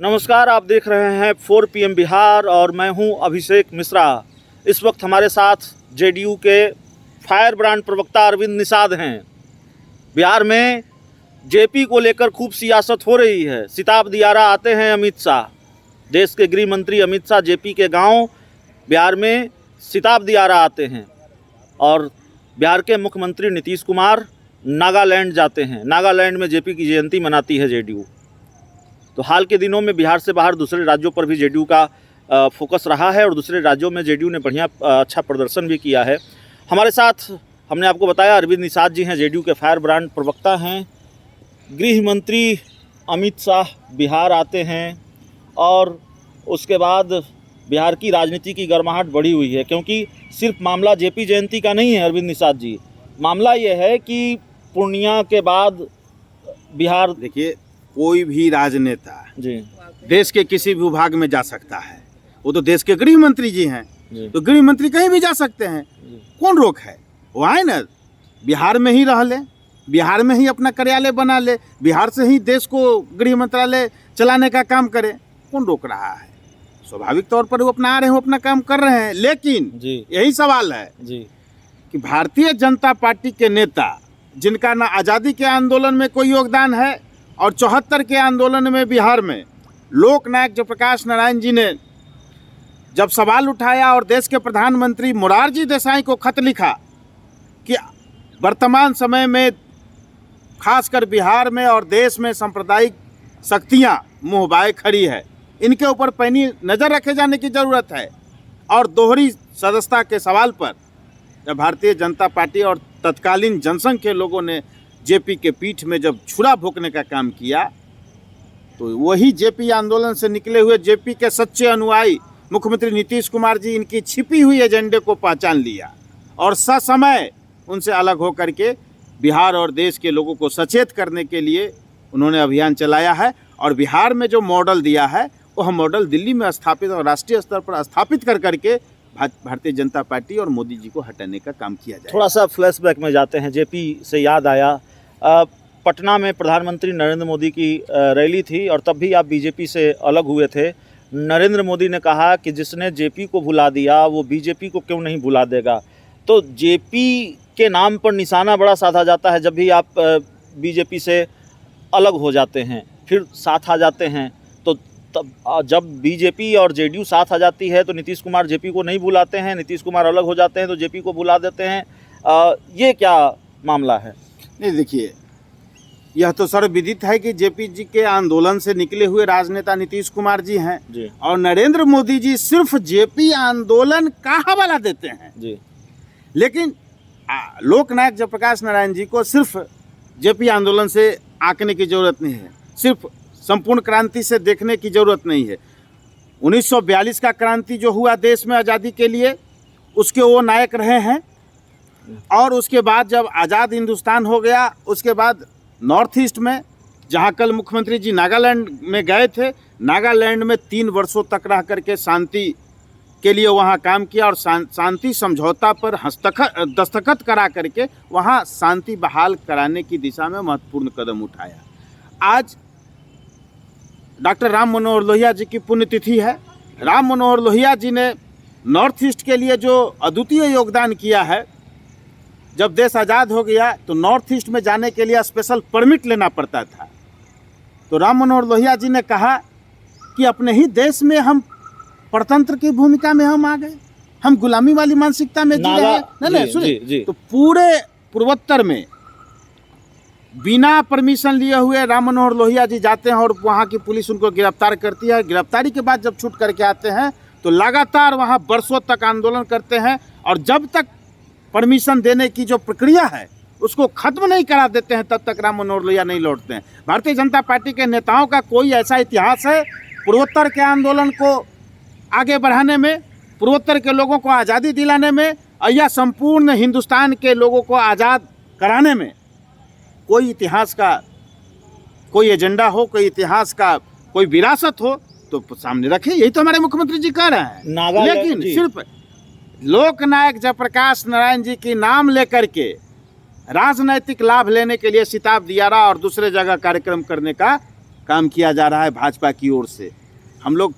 नमस्कार, आप देख रहे हैं 4 PM बिहार और मैं हूं अभिषेक मिश्रा। इस वक्त हमारे साथ जेडीयू के फायर ब्रांड प्रवक्ता अरविंद निषाद हैं। बिहार में जेपी को लेकर खूब सियासत हो रही है। सिताब दियारा आते हैं अमित शाह, देश के गृह मंत्री अमित शाह जेपी के गांव बिहार में सिताब दियारा आते हैं और बिहार के मुख्यमंत्री नीतीश कुमार नागालैंड जाते हैं। नागालैंड में जेपी की जयंती मनाती है जेडीयू। तो हाल के दिनों में बिहार से बाहर दूसरे राज्यों पर भी जेडीयू का फोकस रहा है और दूसरे राज्यों में जेडीयू ने बढ़िया अच्छा प्रदर्शन भी किया है। हमारे साथ हमने आपको बताया अरविंद निषाद जी हैं, जेडीयू के फायर ब्रांड प्रवक्ता हैं। गृह मंत्री अमित शाह बिहार आते हैं और उसके बाद बिहार की राजनीति की गर्माहट बढ़ी हुई है, क्योंकि सिर्फ मामला जेपी जयंती का नहीं है अरविंद निषाद जी। मामला ये है कि पूर्णिया के बाद बिहार, देखिए, कोई भी राजनेता जी देश के किसी भी विभाग में जा सकता है। वो तो देश के गृह मंत्री जी हैं, तो गृह मंत्री कहीं भी जा सकते हैं। कौन रोक है? वो आए ना, बिहार में ही रह ले, बिहार में ही अपना कार्यालय बना ले, बिहार से ही देश को गृह मंत्रालय चलाने का काम करे। कौन रोक रहा है? स्वाभाविक तौर पर वो अपना आ रहे हैं, वो अपना काम कर रहे हैं। लेकिन यही सवाल है कि भारतीय जनता पार्टी के नेता, जिनका ना आज़ादी के आंदोलन में कोई योगदान है और 74 के आंदोलन में बिहार में लोकनायक जयप्रकाश नारायण जी ने जब सवाल उठाया और देश के प्रधानमंत्री मोरारजी देसाई को खत लिखा कि वर्तमान समय में खासकर बिहार में और देश में सांप्रदायिक शक्तियां मुँह बाए खड़ी है, इनके ऊपर पैनी नज़र रखे जाने की ज़रूरत है। और दोहरी सदस्यता के सवाल पर जब भारतीय जनता पार्टी और तत्कालीन जनसंघ के लोगों ने जेपी के पीठ में जब छुरा भोंकने का काम किया, तो वही जेपी आंदोलन से निकले हुए जेपी के सच्चे अनुयायी मुख्यमंत्री नीतीश कुमार जी इनकी छिपी हुई एजेंडे को पहचान लिया और ससमय उनसे अलग होकर के बिहार और देश के लोगों को सचेत करने के लिए उन्होंने अभियान चलाया है। और बिहार में जो मॉडल दिया है वह मॉडल दिल्ली में स्थापित और राष्ट्रीय स्तर पर स्थापित कर करके भारतीय जनता पार्टी और मोदी जी को हटाने का काम किया जाए। थोड़ा सा फ्लैशबैक में जाते हैं। जेपी से याद आया, पटना में प्रधानमंत्री नरेंद्र मोदी की रैली थी और तब भी आप बीजेपी से अलग हुए थे। नरेंद्र मोदी ने कहा कि जिसने जेपी को भुला दिया वो बीजेपी को क्यों नहीं भुला देगा। तो जेपी के नाम पर निशाना बड़ा साधा जाता है। जब भी आप बीजेपी से अलग हो जाते हैं फिर साथ आ जाते हैं, तो तब जब बीजेपी और जेडीयू साथ आ जाती है तो नीतीश कुमार जेपी को नहीं बुलाते हैं, नीतीश कुमार अलग हो जाते हैं तो जेपी को बुला देते हैं। ये क्या मामला है? नहीं, देखिए, यह तो सर्वविदित है कि जेपी जी के आंदोलन से निकले हुए राजनेता नीतीश कुमार जी हैं जी। और नरेंद्र मोदी जी सिर्फ जेपी आंदोलन का हवाला देते हैं जी। लेकिन लोकनायक जयप्रकाश नारायण जी को सिर्फ जेपी आंदोलन से आंकने की जरूरत नहीं है, सिर्फ संपूर्ण क्रांति से देखने की जरूरत नहीं है। 1942 का क्रांति जो हुआ देश में आज़ादी के लिए, उसके वो नायक रहे हैं। और उसके बाद जब आज़ाद हिंदुस्तान हो गया, उसके बाद नॉर्थ ईस्ट में, जहाँ कल मुख्यमंत्री जी नागालैंड में गए थे, नागालैंड में 3 वर्षों तक रह करके शांति के लिए वहाँ काम किया और शांति समझौता पर दस्तखत करा करके वहाँ शांति बहाल कराने की दिशा में महत्वपूर्ण कदम उठाया। आज डॉक्टर राम मनोहर लोहिया जी की पुण्यतिथि है। राम मनोहर लोहिया जी ने नॉर्थ ईस्ट के लिए जो अद्वितीय योगदान किया है, जब देश आज़ाद हो गया तो नॉर्थ ईस्ट में जाने के लिए स्पेशल परमिट लेना पड़ता था। तो राम मनोहर लोहिया जी ने कहा कि अपने ही देश में हम परतंत्र की भूमिका में हम आ गए, हम गुलामी वाली मानसिकता में जी रहे हैं। नहीं, सुनिए, तो पूरे पूर्वोत्तर में बिना परमिशन लिए हुए राम मनोहर लोहिया जी जाते हैं और वहाँ की पुलिस उनको गिरफ्तार करती है। गिरफ्तारी के बाद जब छूट करके आते हैं तो लगातार वहाँ वर्षों तक आंदोलन करते हैं और जब तक परमिशन देने की जो प्रक्रिया है उसको खत्म नहीं करा देते हैं तब तक राम मनोहर लोहिया नहीं लौटते हैं। भारतीय जनता पार्टी के नेताओं का कोई ऐसा इतिहास है पूर्वोत्तर के आंदोलन को आगे बढ़ाने में, पूर्वोत्तर के लोगों को आज़ादी दिलाने में या संपूर्ण हिंदुस्तान के लोगों को आज़ाद कराने में कोई इतिहास का कोई एजेंडा हो, कोई इतिहास का कोई विरासत हो तो सामने रखें। यही तो हमारे मुख्यमंत्री जी कह रहे हैं। लेकिन सिर्फ लोकनायक जयप्रकाश नारायण जी की नाम लेकर के राजनैतिक लाभ लेने के लिए सिताब दियारा और दूसरे जगह कार्यक्रम करने का काम किया जा रहा है भाजपा की ओर से। हम लोग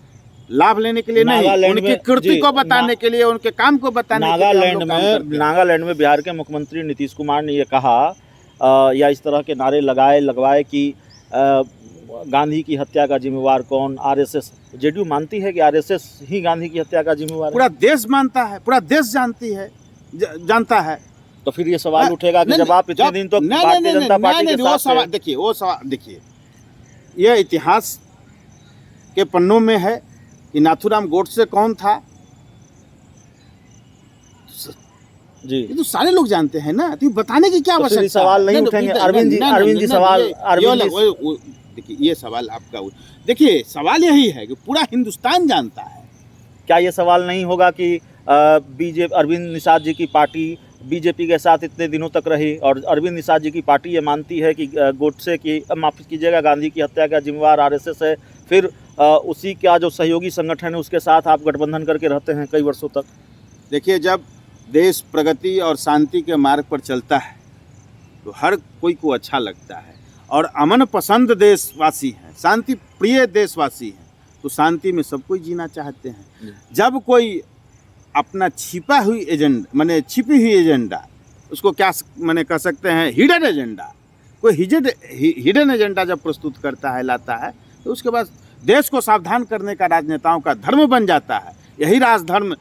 लाभ लेने के लिए नहीं, नागालैंड उनकी में- कृति जी, को बताने के लिए, उनके काम को बताने के लिए हम नागालैंड लोग काम में करते हैं। नागालैंड में बिहार के मुख्यमंत्री नीतीश कुमार ने ये कहा या इस तरह के नारे लगवाए कि गांधी की हत्या का जिम्मेवार कौन? आरएसएस। जेडीयू मानती है कि आरएसएस ही गांधी की हत्या का जिम्मेवार है? पूरा देश मानता है, पूरा देश जानता है। तो फिर ये सवाल उठेगा कि नहीं, जब आप इतने जब- दिन तो नहीं, भारतीय नहीं, जनता नहीं, पार्टी नहीं, के वो साथ सवाल देखिए, यह इतिहास के पन्नों में है कि नाथूराम गोडसे कौन था, जी, ये तो सारे लोग जानते हैं ना, तो बताने की क्या तो फिर ये आवश्यकता सवाल है? नहीं उठेंगे? अरविंद जी सवाल देखिए, ये सवाल आपका, देखिए सवाल यही है कि पूरा हिंदुस्तान जानता है। क्या ये सवाल नहीं होगा कि बीजेपी, अरविंद निषाद जी की पार्टी बीजेपी के साथ इतने दिनों तक रही और अरविंद निषाद जी की पार्टी ये मानती है कि गोडसे की, माफ़ कीजिएगा, गांधी की हत्या का जिम्मेवार आरएसएस है, फिर उसी का जो सहयोगी संगठन है उसके साथ आप गठबंधन करके रहते हैं कई वर्षों तक? देखिए, जब देश प्रगति और शांति के मार्ग पर चलता है तो हर कोई को अच्छा लगता है, और अमन पसंद देशवासी हैं, शांति प्रिय देशवासी हैं, तो शांति में सब कोई जीना चाहते हैं। जब कोई अपना छिपी हुई एजेंडा, उसको क्या कह सकते हैं, हिडन एजेंडा, कोई हिडन एजेंडा जब प्रस्तुत करता है, लाता है, तो उसके बाद देश को सावधान करने का राजनेताओं का धर्म बन जाता है। यही राजधर्म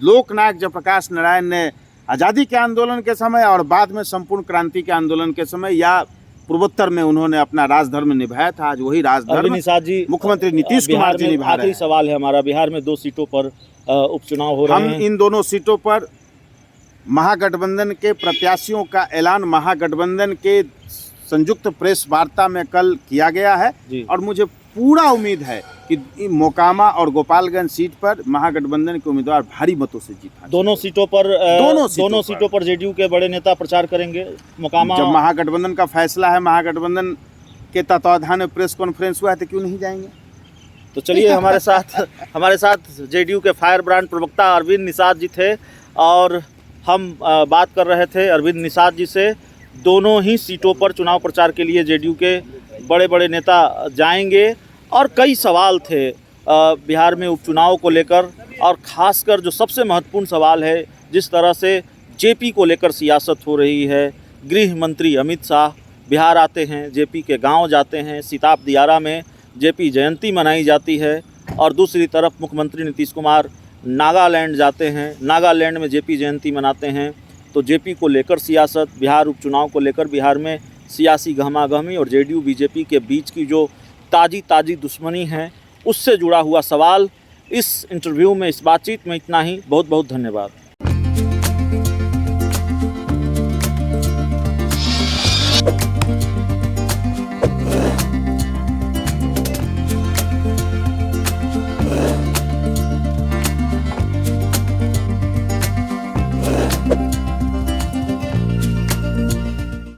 लोकनायक जयप्रकाश नारायण ने आज़ादी के आंदोलन के समय और बाद में संपूर्ण क्रांति के आंदोलन के समय या पूर्वोत्तर में उन्होंने अपना राजधर्म निभाया था। आज वही राजधर्म निषाद जी, मुख्यमंत्री नीतीश कुमार जी निभा रहे आखिरी हैं। सवाल है हमारा, बिहार में 2 सीटों पर उपचुनाव हो रहे हम हैं। इन दोनों सीटों पर महागठबंधन के प्रत्याशियों का ऐलान महागठबंधन के संयुक्त प्रेस वार्ता में कल किया गया है, और मुझे पूरा उम्मीद है कि मोकामा और गोपालगंज सीट पर महागठबंधन के उम्मीदवार भारी मतों से जीता। दोनों सीटों पर जेडीयू के बड़े नेता प्रचार करेंगे। मोकामा, जब महागठबंधन का फैसला है, महागठबंधन के तत्वाधान में प्रेस कॉन्फ्रेंस हुआ है, तो क्यों नहीं जाएंगे? तो चलिए, हमारे साथ जेडीयू के फायर ब्रांड प्रवक्ता अरविंद निषाद जी थे, और हम बात कर रहे थे अरविंद निषाद जी से। दोनों ही सीटों पर चुनाव प्रचार के लिए जेडीयू के बड़े बड़े नेता जाएंगे, और कई सवाल थे बिहार में उपचुनाव को लेकर, और ख़ासकर जो सबसे महत्वपूर्ण सवाल है, जिस तरह से जेपी को लेकर सियासत हो रही है। गृह मंत्री अमित शाह बिहार आते हैं, जेपी के गांव जाते हैं, सिताब दियारा में जेपी जयंती मनाई जाती है, और दूसरी तरफ मुख्यमंत्री नीतीश कुमार नागालैंड जाते हैं, नागालैंड में जेपी जयंती मनाते हैं। तो जेपी को लेकर सियासत, बिहार उपचुनाव को लेकर बिहार में सियासी गहमागहमी और जेडीयू बीजेपी के बीच की जो ताज़ी दुश्मनी है, उससे जुड़ा हुआ सवाल। इस इंटरव्यू में, इस बातचीत में इतना ही। बहुत बहुत धन्यवाद।